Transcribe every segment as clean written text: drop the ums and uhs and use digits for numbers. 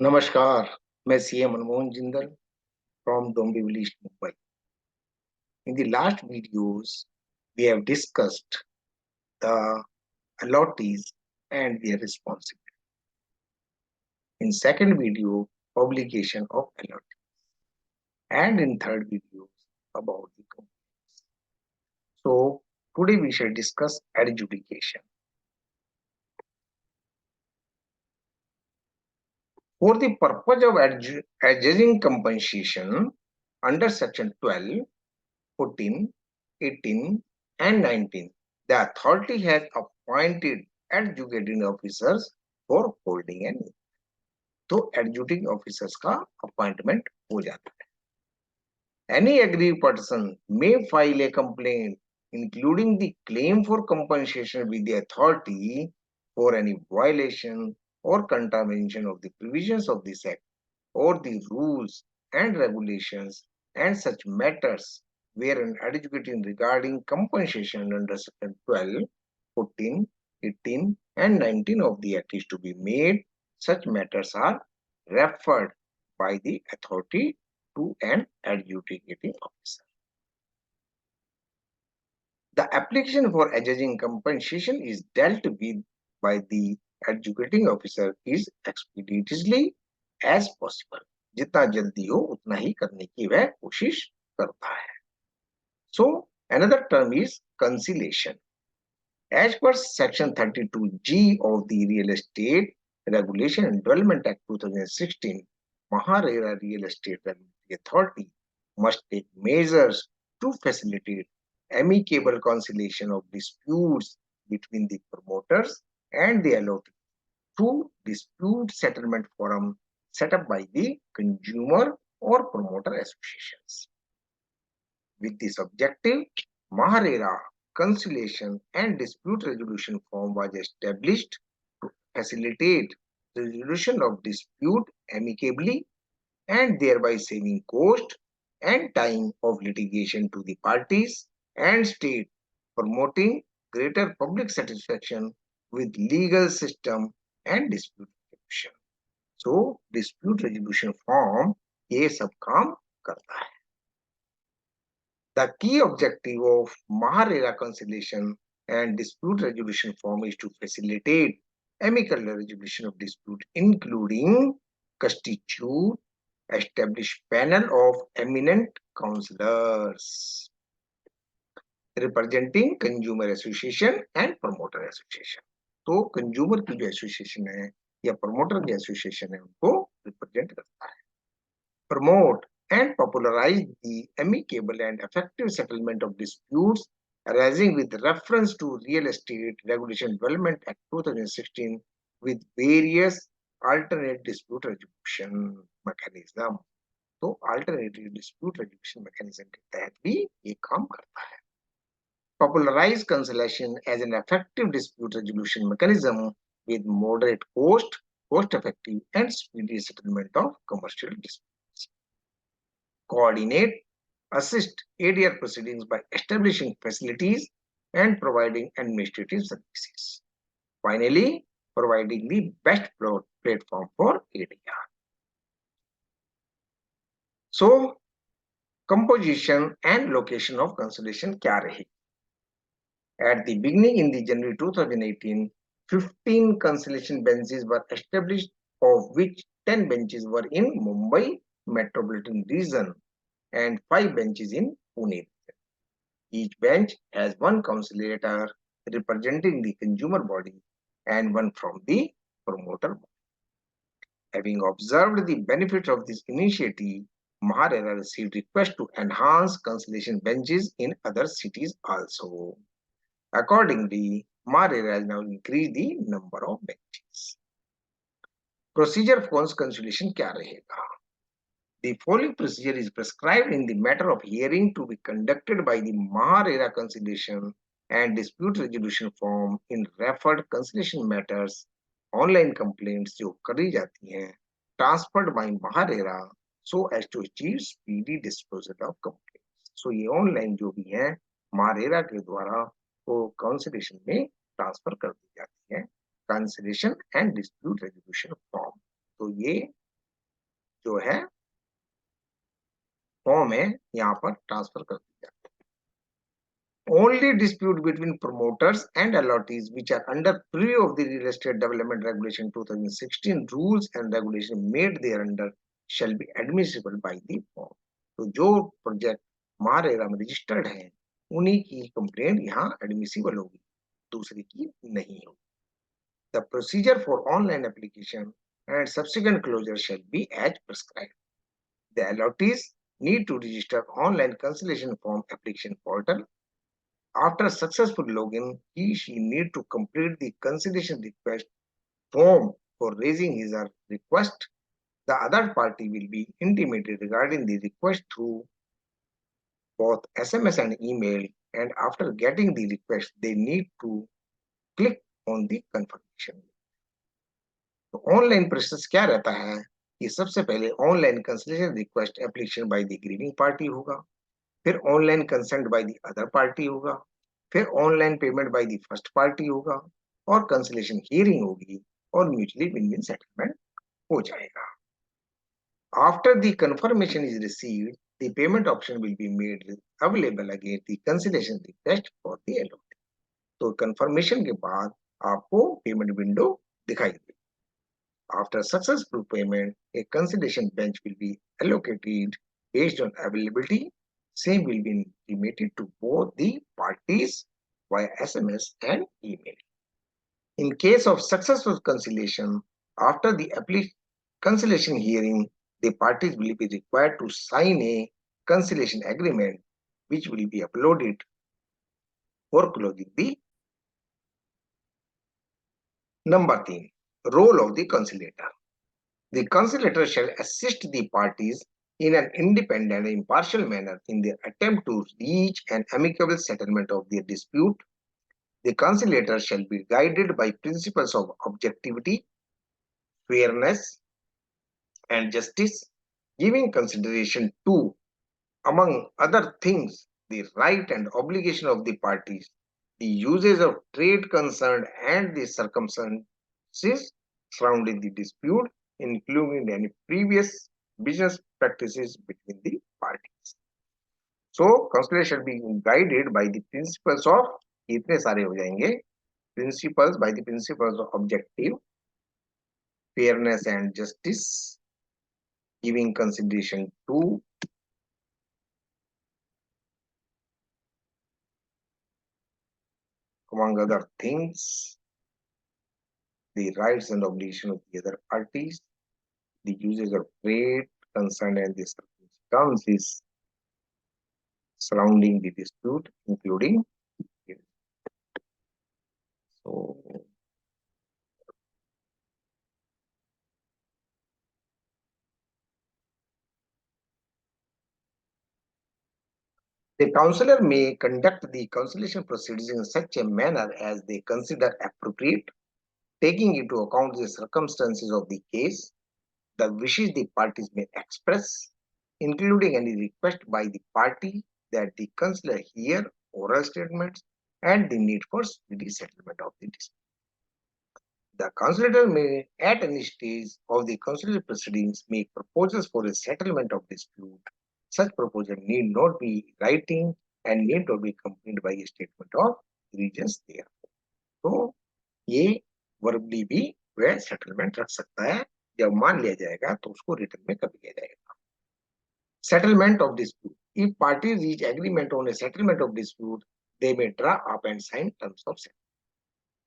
नमस्कार, मैं CM Manmohan Jindal from Dombivli, Mumbai. In the last videos, we have discussed the allottees and their responsibility. In second video, obligation of allottees, and in third video, about the complaints. So today we shall discuss adjudication. For the purpose of adjudging compensation under section 12, 14, 18, and 19, the authority has appointed adjudicating officers for holding an hearing. तो adjudicating officers का appointment हो जाता है. Any aggrieved person may file a complaint including the claim for compensation with the authority for any violation or contravention of the provisions of this act or the rules and regulations and such matters where an adjudicating regarding compensation under section 12, 14, 18 and 19 of the act is to be made. Such matters are referred by the authority to an adjudicating officer. The application for adjudging compensation is dealt with by the adjudicating officer is expeditiously as possible. जितना जल्दी हो उतना ही करने की वह कोशिश करता है. So another term is conciliation. As per section 32G of the Real Estate Regulation and Development Act 2016, MahaRERA Real Estate Regulatory Authority must take measures to facilitate amicable conciliation of disputes between the promoters and the allottee through dispute settlement forum set up by the consumer or promoter associations. With this objective, MahaRERA Conciliation and Dispute Resolution Forum was established to facilitate the resolution of dispute amicably and thereby saving cost and time of litigation to the parties and state, promoting greater public satisfaction with legal system and dispute resolution. So dispute resolution form ये सब काम करता है. The key objective of MahaRERA Conciliation and Dispute Resolution Forum is to facilitate amicable resolution of dispute, including constitute, establish panel of eminent counselors representing consumer association and promoter association. तो consumer की जो association है या promoter की association है उनको represent करता है. Promote and popularize the amicable and effective settlement of disputes arising with reference to Real Estate Regulation Development Act 2016 with various alternate dispute resolution mechanism. तो alternative dispute resolution mechanism के तहत भी ये काम करता है. Popularize conciliation as an effective dispute resolution mechanism with moderate cost, cost-effective and speedy settlement of commercial disputes. Coordinate, assist ADR proceedings by establishing facilities and providing administrative services. Finally, providing the best platform for ADR. So, composition and location of conciliation क्या रही? At the beginning in the January 2018, 15 conciliation benches were established, of which 10 benches were in Mumbai metropolitan region and 5 benches in Pune. Each bench has one conciliator representing the consumer body and one from the promoter body. Having observed the benefits of this initiative, MahaRERA received requests to enhance conciliation benches in other cities also. Accordingly, MahaRERA has now increased the number of benches. Procedure for conciliation क्या रहेगा? The following procedure is prescribed in the matter of hearing to be conducted by the MahaRERA Conciliation and Dispute Resolution Forum in referred conciliation matters. Online complaints जो करी जाती हैं transferred by MahaRERA so as to achieve speedy disposal of complaints. So ये online जो भी हैं MahaRERA के द्वारा वो conciliation में transfer कर दी जाती है. Conciliation and Dispute Resolution Forum. तो ये जो है फॉर्म है यहाँ पर ट्रांसफर कर दी जाती है। Only dispute between promoters and allottees which are under purview of the Real Estate Development Regulation 2016 rules and regulation made thereunder shall be admissible by the firm. तो जो प्रोजेक्ट महारेरा में रजिस्टर्ड है उन्हीं की कंप्लेंट यहाँ एडमिसिबल होगी, दूसरी की नहीं होगी. The procedure for online application and subsequent closure shall be as prescribed. The allottees need to register online cancellation form application portal. After successful login, she need to complete the cancellation request form for raising his or her request. The other party will be intimated regarding the request through both SMS and email, and after getting the request, they need to click on the confirmation. तो online process क्या रहता है कि सबसे पहले online cancellation request application by the grieving party होगा, फिर online consent by the other party होगा, फिर online payment by the first party होगा और कैंसिलेशन हियरिंग होगी और म्यूचुअली विन विन सेटलमेंट हो जाएगा. After the confirmation is received, the payment option will be made available against the cancellation request for the allotted. तो confirmation के बाद आपको पेमेंट विंडो दिखाई देगी. After successful payment, a consideration bench will be allocated based on availability. Same will be intimated to both the parties via SMS and email. In case of successful conciliation, after the conciliation hearing, the parties will be required to sign a conciliation agreement, which will be uploaded for closing the. Number 3. Role of the conciliator. The conciliator shall assist the parties in an independent and impartial manner in their attempt to reach an amicable settlement of their dispute. The conciliator shall be guided by principles of objectivity, fairness, and justice, giving consideration to, among other things, the right and obligation of the parties, the uses of trade concerned, and the circumstances surrounding the dispute, including any previous business practices between the parties. So, conciliation shall be guided by the principles of, इतने सारे हो जाएंगे, principles by the principles of objective, fairness and justice, giving consideration to, among other things, the rights and obligations of the other parties, the uses of trade concerned and the circumstances surrounding the dispute, including. So, the counselor may conduct the conciliation proceedings in such a manner as they consider appropriate, taking into account the circumstances of the case, the wishes the parties may express, including any request by the party that the counselor hear oral statements and the need for speedy settlement of the dispute. The conciliator may, at any stage of the conciliatory proceedings, make proposals for a settlement of dispute. Such proposal need not be writing and need not be accompanied by a statement of reasons there. तो ये verbally भी वह settlement रख सकता है, जब मान लिया जाएगा तो उसको रिटर्न में कर दिया जाएगा. Settlement of dispute. If parties reach agreement on a settlement of dispute, they may draw up and sign terms of settlement.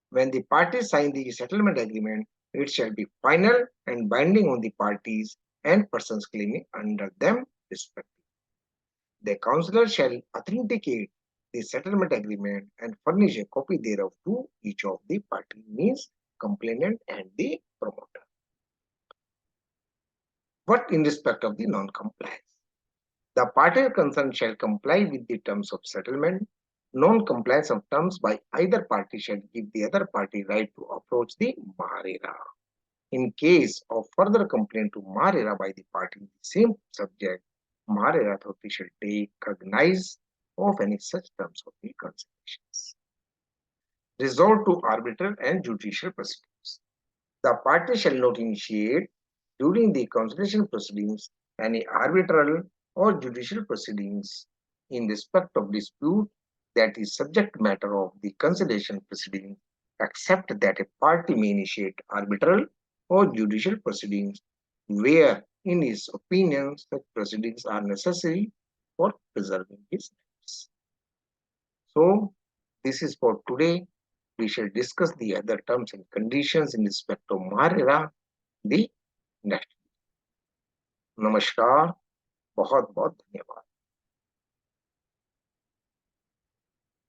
When the parties sign the settlement agreement, it shall be final and binding on the parties and persons claiming under them respectively. The counselor shall authenticate the settlement agreement and furnish a copy thereof to each of the parties, means complainant and the promoter. But in respect of the non-compliance, the party concerned shall comply with the terms of settlement. Non-compliance of terms by either party shall give the other party right to approach the MahaRERA. In case of further complaint to MahaRERA by the party in the same subject, MahaRERA authority shall take cognizance of any such terms of the conciliations. Resort to arbitral and judicial proceedings. The party shall not initiate during the conciliation proceedings, any arbitral or judicial proceedings in respect of dispute that is subject matter of the conciliation proceedings, except that a party may initiate arbitral or judicial proceedings where, in his opinion, such proceedings are necessary for preserving his rights. So, this is for today. We shall discuss the other terms and conditions in respect of MahaRERA the next. नमस्कार, बहुत बहुत धन्यवाद।